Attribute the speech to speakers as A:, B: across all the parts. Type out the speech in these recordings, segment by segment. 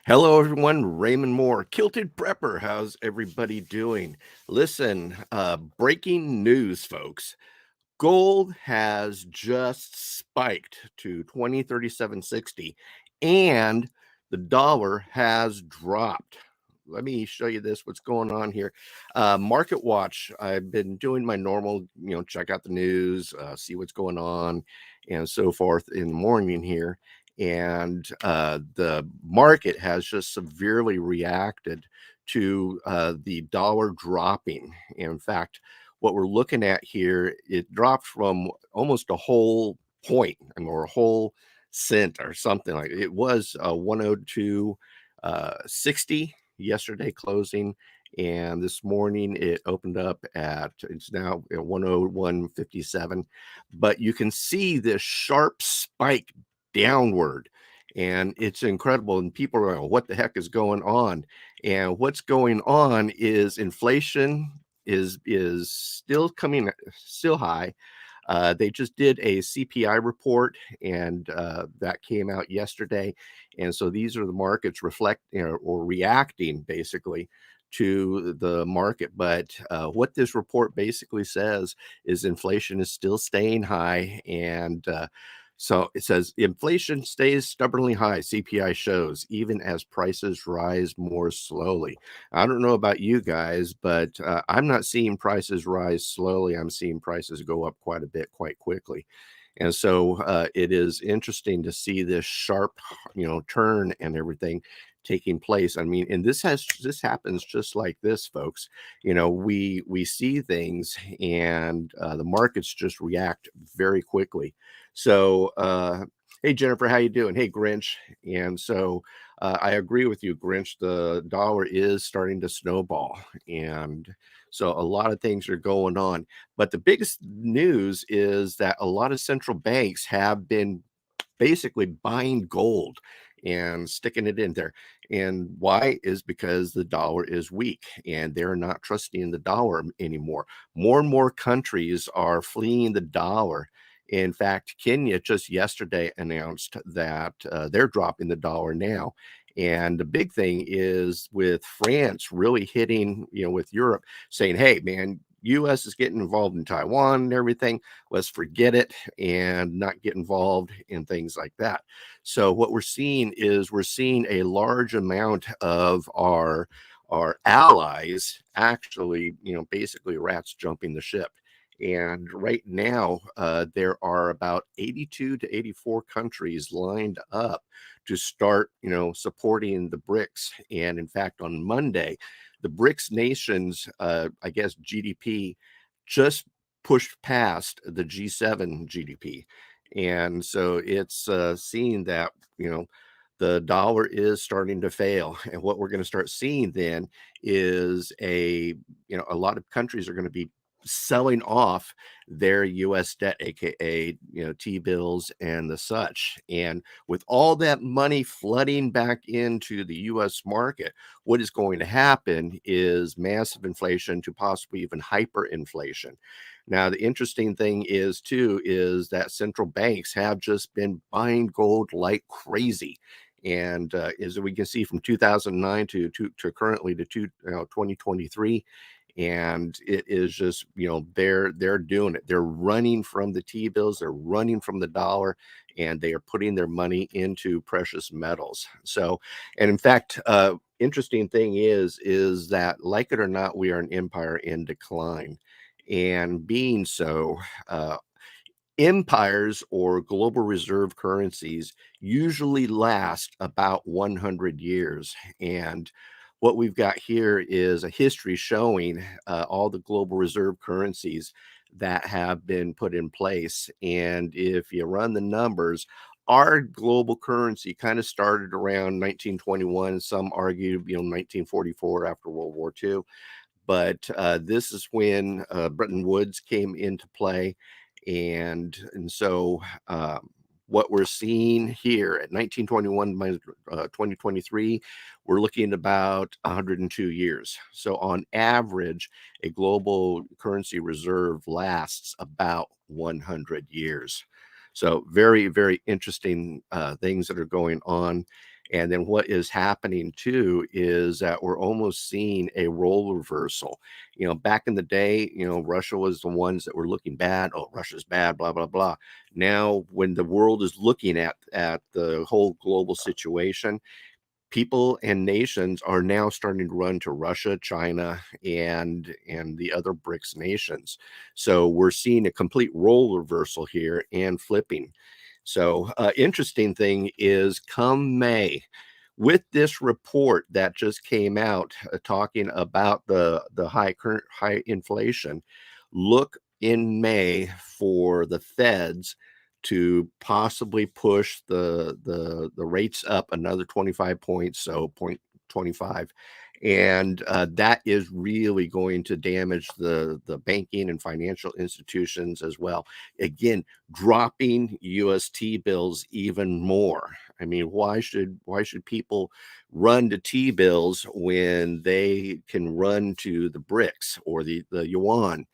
A: Hello, everyone. Raymond Mhor, Kilted Prepper. How's everybody doing? Listen, breaking news, folks. Gold has just spiked to 2037.60, and the dollar has dropped. Let me show you this. What's going on here? MarketWatch. I've been doing my normal, check out the news, see what's going on, and so forth in the morning here. And the market has just severely reacted to the dollar dropping. In fact, what we're looking at here, it dropped from almost a whole point or a whole cent or something like it was 102.60 yesterday closing, and this morning it opened up at it's now at 101.57. But you can see this sharp spike downward, and it's incredible, and people are like, what the heck is going on? And what's going on is inflation is still high. They just did a CPI report, and that came out yesterday. And so these are the markets or reacting basically to the market. But what this report basically says is inflation is still staying high, and so it says inflation stays stubbornly high, CPI shows, even as prices rise more slowly. I don't know about you guys, but I'm not seeing prices rise slowly. I'm seeing prices go up quite a bit, quite quickly. And so it is interesting to see this sharp, turn and everything taking place. I mean, and this happens just like this, folks. We see things, and the markets just react very quickly. So, hey Jennifer, how you doing? Hey Grinch. And so I agree with you, Grinch. The dollar is starting to snowball, and so a lot of things are going on. But the biggest news is that a lot of central banks have been basically buying gold and sticking it in there. And why is because the dollar is weak and they're not trusting the dollar anymore. More and more countries are fleeing the dollar. In fact, Kenya just yesterday announced that they're dropping the dollar now. And the big thing is with France really hitting, with Europe saying, hey, man, US is getting involved in Taiwan and everything. Let's forget it and not get involved in things like that. So what we're seeing is we're seeing a large amount of our allies actually, basically rats jumping the ship. And right now, there are about 82 to 84 countries lined up to start, supporting the BRICS. And in fact, on Monday, the BRICS nations, I guess GDP just pushed past the G7 GDP. And so it's seeing that, the dollar is starting to fail. And what we're going to start seeing then is a lot of countries are going to be selling off their US debt, aka, T-bills and the such. And with all that money flooding back into the US market, what is going to happen is massive inflation to possibly even hyperinflation. Now, the interesting thing is too is that central banks have just been buying gold like crazy. And as we can see from 2009 to currently to 2023, and it is just, they're doing it. They're running from the T-bills, they're running from the dollar, and they are putting their money into precious metals. So, and in fact, interesting thing is that, like it or not, we are an empire in decline. And being so, empires or global reserve currencies usually last about 100 years. And what we've got here is a history showing all the global reserve currencies that have been put in place. And if you run the numbers, our global currency kind of started around 1921. Some argue, 1944 after World War II. But this is when Bretton Woods came into play. And so what we're seeing here at 1921 minus 2023, we're looking at about 102 years. So on average, a global currency reserve lasts about 100 years. So very, very interesting things that are going on. And then what is happening too is that we're almost seeing a role reversal. Back in the day, Russia was the ones that were looking bad. Oh, Russia's bad, blah, blah, blah. Now, when the world is looking at the whole global situation, people and nations are now starting to run to Russia, China, and the other BRICS nations. So we're seeing a complete role reversal here and flipping. So interesting thing is, come May, with this report that just came out talking about the high inflation, look in May for the Feds to possibly push the rates up another 25 points, so 0.25. And that is really going to damage the banking and financial institutions as well. Again, dropping UST bills even more. I mean, why should people run to T bills when they can run to the BRICS or the yuan?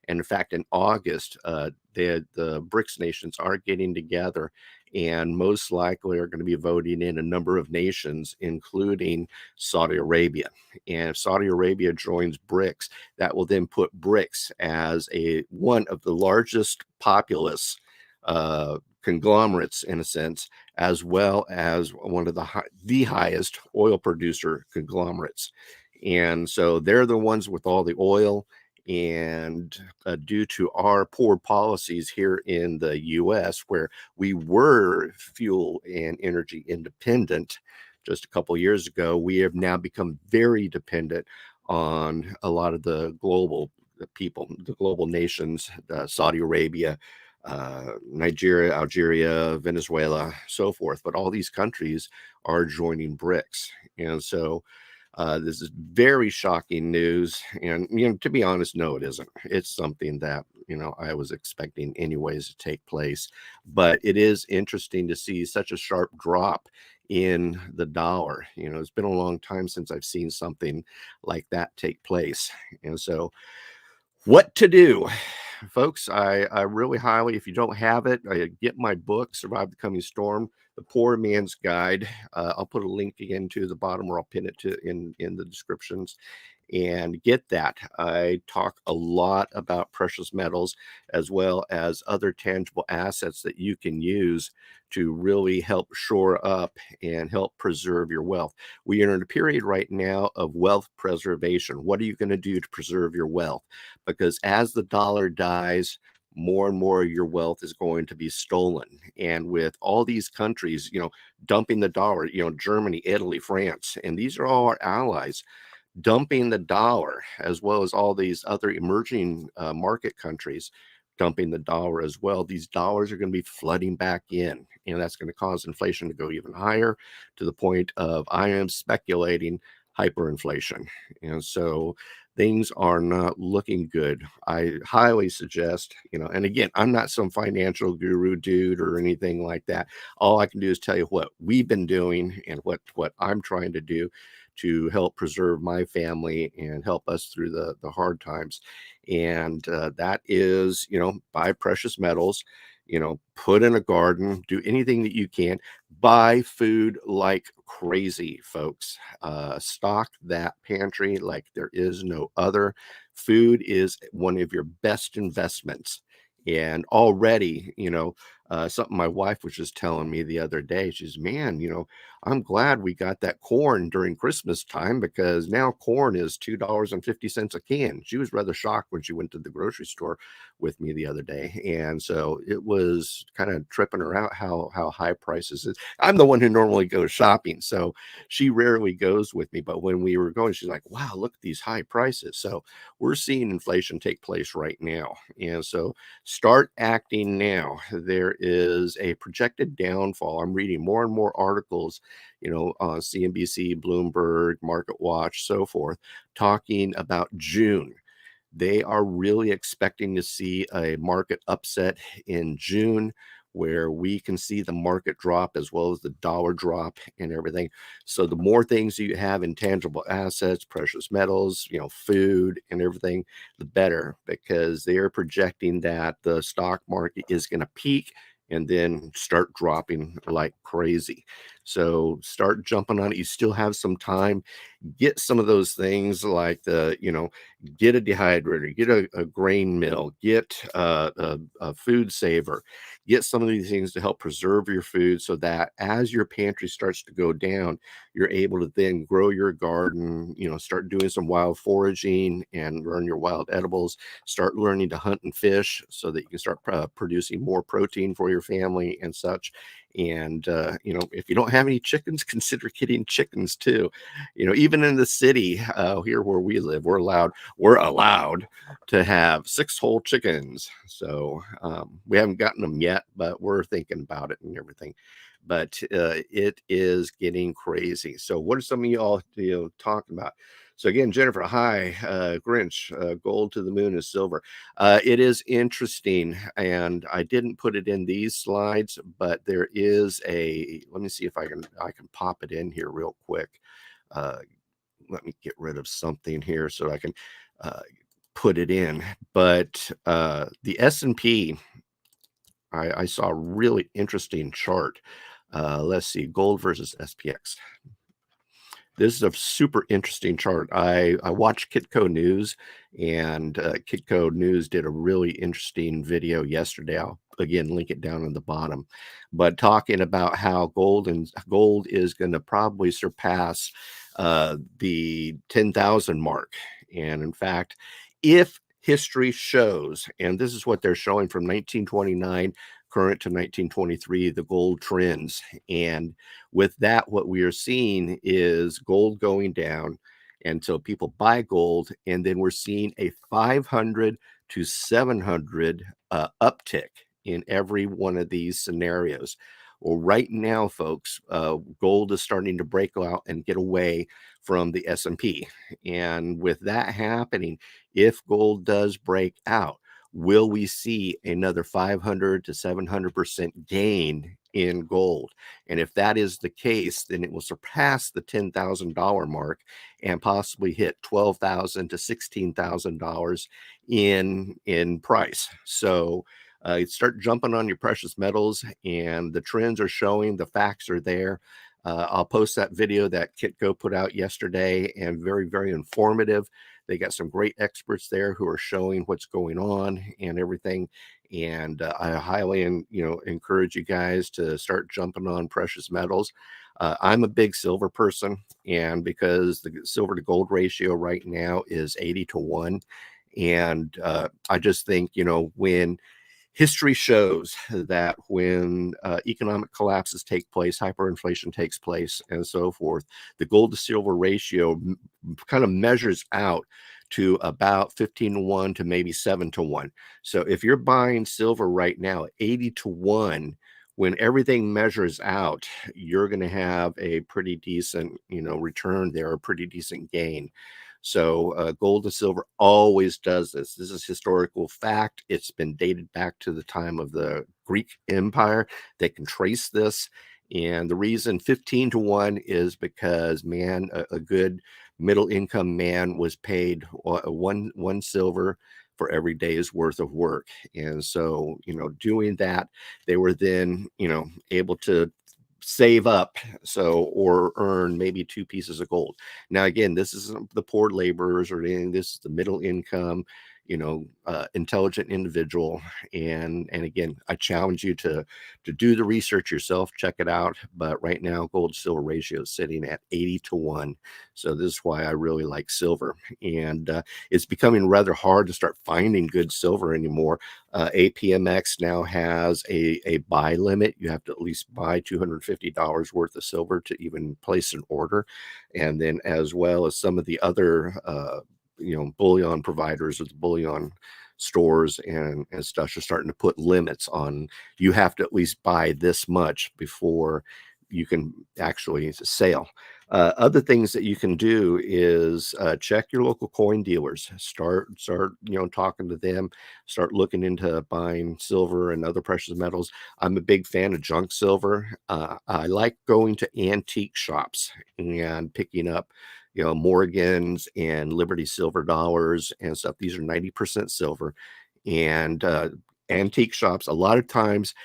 A: And in fact, in August, the BRICS nations are getting together and most likely are going to be voting in a number of nations, including Saudi Arabia. And if Saudi Arabia joins BRICS, that will then put BRICS as one of the largest populous conglomerates, in a sense, as well as one of the highest oil producer conglomerates. And so they're the ones with all the oil. And due to our poor policies here in the US, where we were fuel and energy independent just a couple years ago, we have now become very dependent on a lot of the global people, the global nations, Saudi Arabia, Nigeria, Algeria, Venezuela, so forth. But all these countries are joining BRICS. And so this is very shocking news. And, to be honest, no, it isn't. It's something that, I was expecting anyways to take place. But it is interesting to see such a sharp drop in the dollar. It's been a long time since I've seen something like that take place. And so, what to do? Folks, I really highly, if you don't have it, get my book, Survive the Coming Storm, The Poor Man's Guide. I'll put a link again to the bottom, or I'll pin it to in the descriptions, and get that. I talk a lot about precious metals as well as other tangible assets that you can use to really help shore up and help preserve your wealth. We are in a period right now of wealth preservation. What are you going to do to preserve your wealth? Because as the dollar dies, more and more of your wealth is going to be stolen. And with all these countries, dumping the dollar, Germany, Italy, France, and these are all our allies, dumping the dollar, as well as all these other emerging market countries dumping the dollar as well. These dollars are going to be flooding back in, and that's going to cause inflation to go even higher, to the point of, I am speculating, hyperinflation. And so things are not looking good. I highly suggest, and again, I'm not some financial guru dude or anything like that. All I can do is tell you what we've been doing and what I'm trying to do to help preserve my family and help us through the hard times. And that is, buy precious metals, put in a garden, do anything that you can, buy food like crazy, folks. Stock that pantry like there is no other. Food is one of your best investments. And already, something my wife was just telling me the other day, she's, man, I'm glad we got that corn during Christmas time, because now corn is $2.50 a can. She was rather shocked when she went to the grocery store with me the other day. And so it was kind of tripping her out how high prices is. I'm the one who normally goes shopping, so she rarely goes with me. But when we were going, she's like, wow, look at these high prices. So we're seeing inflation take place right now. And so start acting now. There is a projected downfall. I'm reading more and more articles, on CNBC, Bloomberg, MarketWatch, so forth, talking about June. They are really expecting to see a market upset in June, where we can see the market drop as well as the dollar drop and everything. So the more things you have in tangible assets, precious metals, food and everything, the better, because they are projecting that the stock market is going to peak and then start dropping like crazy. So start jumping on it. You still have some time. Get some of those things like get a dehydrator, get a grain mill, get a food saver, get some of these things to help preserve your food so that as your pantry starts to go down, you're able to then grow your garden, start doing some wild foraging and learn your wild edibles, start learning to hunt and fish so that you can start producing more protein for your family and such. And, if you don't have any chickens, consider getting chickens too. Even in the city here where we live, we're allowed to have 6 whole chickens. So we haven't gotten them yet, but we're thinking about it and everything. But it is getting crazy. So what are some of y'all talking about? So again, Jennifer, hi, Grinch, gold to the moon is silver. It is interesting, and I didn't put it in these slides, but there is let me see if I can pop it in here real quick. Let me get rid of something here so I can put it in. But the S&P, I saw a really interesting chart. Let's see, gold versus SPX. This is a super interesting chart. I watched Kitco News, and Kitco News did a really interesting video yesterday. I'll again link it down in the bottom, but talking about how gold is going to probably surpass the 10,000 mark. And in fact, if history shows, and this is what they're showing from 1929 current to 1923, the gold trends. And with that, what we are seeing is gold going down. And so people buy gold, and then we're seeing a 500 to 700 uptick in every one of these scenarios. Well, right now, folks, gold is starting to break out and get away from the S&P. And with that happening, if gold does break out, will we see another 500 to 700% gain in gold? And if that is the case, then it will surpass the $10,000 mark and possibly hit $12,000 to $16,000 in price. So start jumping on your precious metals, and the trends are showing, the facts are there. I'll post that video that Kitco put out yesterday, and very, very informative. They got some great experts there who are showing what's going on and everything. And I highly, encourage you guys to start jumping on precious metals. I'm a big silver person, and because the silver to gold ratio right now is 80 to 1. And I just think, when history shows that when economic collapses take place, hyperinflation takes place, and so forth, the gold to silver ratio kind of measures out to about 15 to 1 to maybe 7 to 1. So if you're buying silver right now, 80 to 1, when everything measures out, you're going to have a pretty decent, return there, a pretty decent gain. So gold and silver always does this. This is historical fact. It's been dated back to the time of the Greek Empire. They can trace this. And the reason 15 to 1 is because, man, a good middle income man was paid one silver for every day's worth of work. And so, doing that, they were then, able to save up or earn maybe 2 pieces of gold. Now again, this isn't the poor laborers or anything. This is the middle income, intelligent individual. And again, I challenge you to do the research yourself, check it out. But right now, gold silver ratio is sitting at 80 to 1. So this is why I really like silver. And it's becoming rather hard to start finding good silver anymore. APMX now has a buy limit. You have to at least buy $250 worth of silver to even place an order. And then as well as some of the other bullion providers or the bullion stores and stuff are starting to put limits on, you have to at least buy this much before you can actually sell. Other things that you can do is check your local coin dealers. Start talking to them. Start looking into buying silver and other precious metals. I'm a big fan of junk silver. I like going to antique shops and picking up Morgans and Liberty silver dollars and stuff. These are 90% silver. And antique shops, a lot of times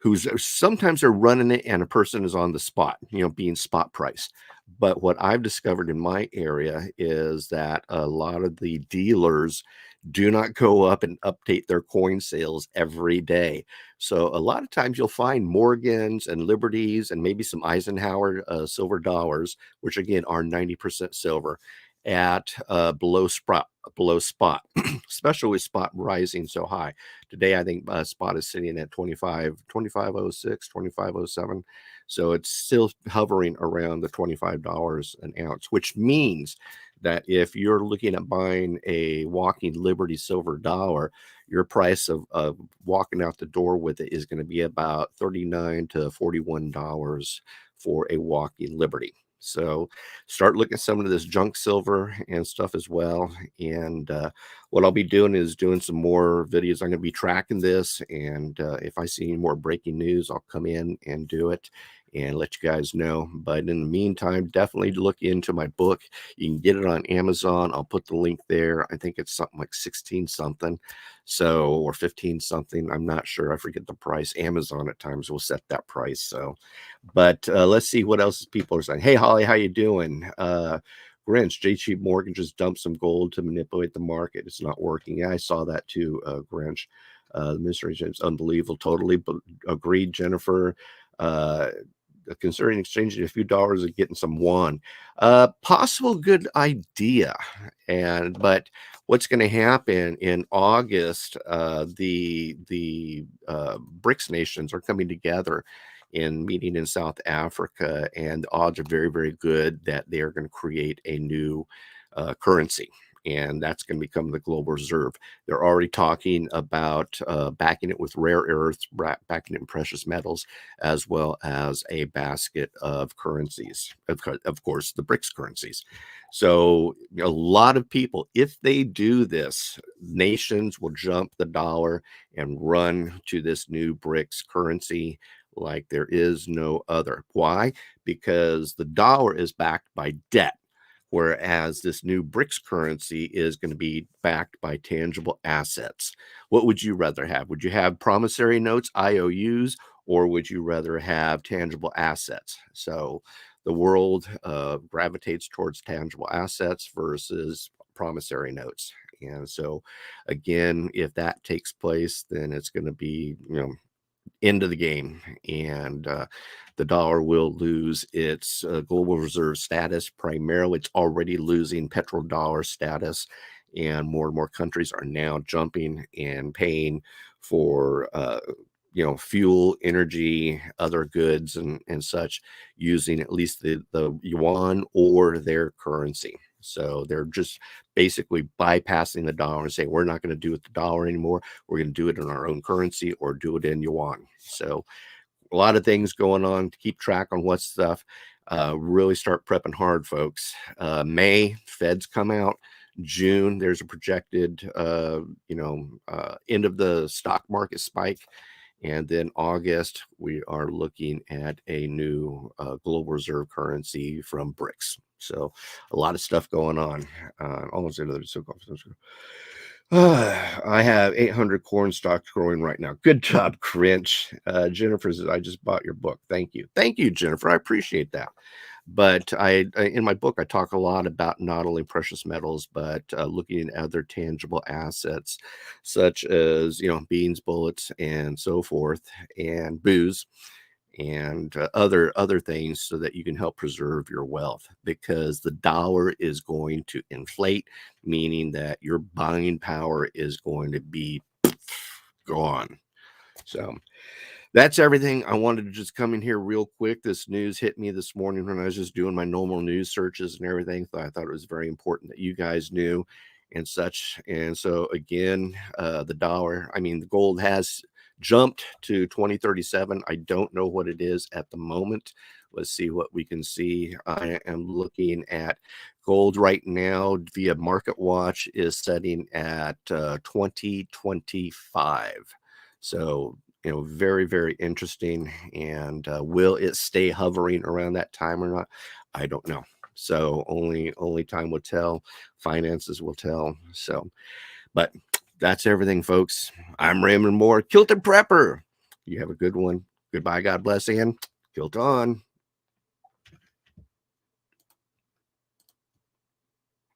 A: who's sometimes they're running it and a person is on the spot, being spot price. But what I've discovered in my area is that a lot of the dealers do not go up and update their coin sales every day. So a lot of times you'll find Morgans and Liberties and maybe some Eisenhower silver dollars, which again are 90% silver, at below spot, especially with spot rising so high. Today, I think spot is sitting at 25.06, 25.07. So it's still hovering around the $25 an ounce, which means that if you're looking at buying a walking Liberty silver dollar, your price of walking out the door with it is going to be about $39 to $41 for a walking Liberty. So start looking at some of this junk silver and stuff as well. And what I'll be doing is doing some more videos. I'm going to be tracking this. And if I see any more breaking news, I'll come in and do it and let you guys know. But in the meantime, definitely look into my book. You can get it on Amazon. I'll put the link there. I think it's something like 16 something. So, or 15 something. I'm not sure. I forget the price. Amazon at times will set that price. So, but let's see what else people are saying. Hey, Holly, how you doing? Grinch, JP Morgan just dumped some gold to manipulate the market. It's not working. Yeah, I saw that too, Grinch. The administration is unbelievable. Totally agreed, Jennifer. Considering exchanging a few dollars and getting some won. Possible good idea. But what's going to happen in August, the BRICS nations are coming together in meeting in South Africa, and the odds are very, very good that they are going to create a new currency. And that's going to become the global reserve. They're already talking about backing it with rare earths, backing it in precious metals, as well as a basket of currencies, of course, the BRICS currencies. So a lot of people, if they do this, nations will jump the dollar and run to this new BRICS currency like there is no other. Why? Because the dollar is backed by debt, whereas this new BRICS currency is going to be backed by tangible assets. What would you rather have? Would you have promissory notes, IOUs, or would you rather have tangible assets? So the world gravitates towards tangible assets versus promissory notes. And so, again, if that takes place, then it's going to be, end of the game, and the dollar will lose its global reserve status. Primarily, it's already losing petrodollar status, and more countries are now jumping and paying for fuel, energy, other goods, and such, using at least the yuan or their currency. So they're just basically bypassing the dollar and saying, we're not going to do it the dollar anymore. We're going to do it in our own currency or do it in yuan. So a lot of things going on to keep track on what stuff. Really start prepping hard, folks. May, Feds come out. June, there's a projected, end of the stock market spike. And then August, we are looking at a new global reserve currency from BRICS. So a lot of stuff going on. Almost into the so-called. I have 800 corn stocks growing right now. Good job, Grinch. Jennifer says, I just bought your book. Thank you. Thank you, Jennifer. I appreciate that. But I in my book, I talk a lot about not only precious metals, but looking at other tangible assets, such as, beans, bullets, and so forth, and booze, and other things, so that you can help preserve your wealth, because the dollar is going to inflate, meaning that your buying power is going to be gone. So that's everything. I wanted to just come in here real quick. This news hit me this morning when I was just doing my normal news searches and everything. So I thought it was very important that you guys knew and such. And so again, the gold has jumped to 2037. I don't know what it is at the moment. Let's see what we can see. I am looking at gold right now via MarketWatch is setting at 2025. So, very, very interesting. And will it stay hovering around that time or not? I don't know. So only time will tell. Finances will tell. So, but that's everything, folks. I'm Raymond Mhor, Kilted Prepper. You have a good one. Goodbye, God bless, and Kilt on.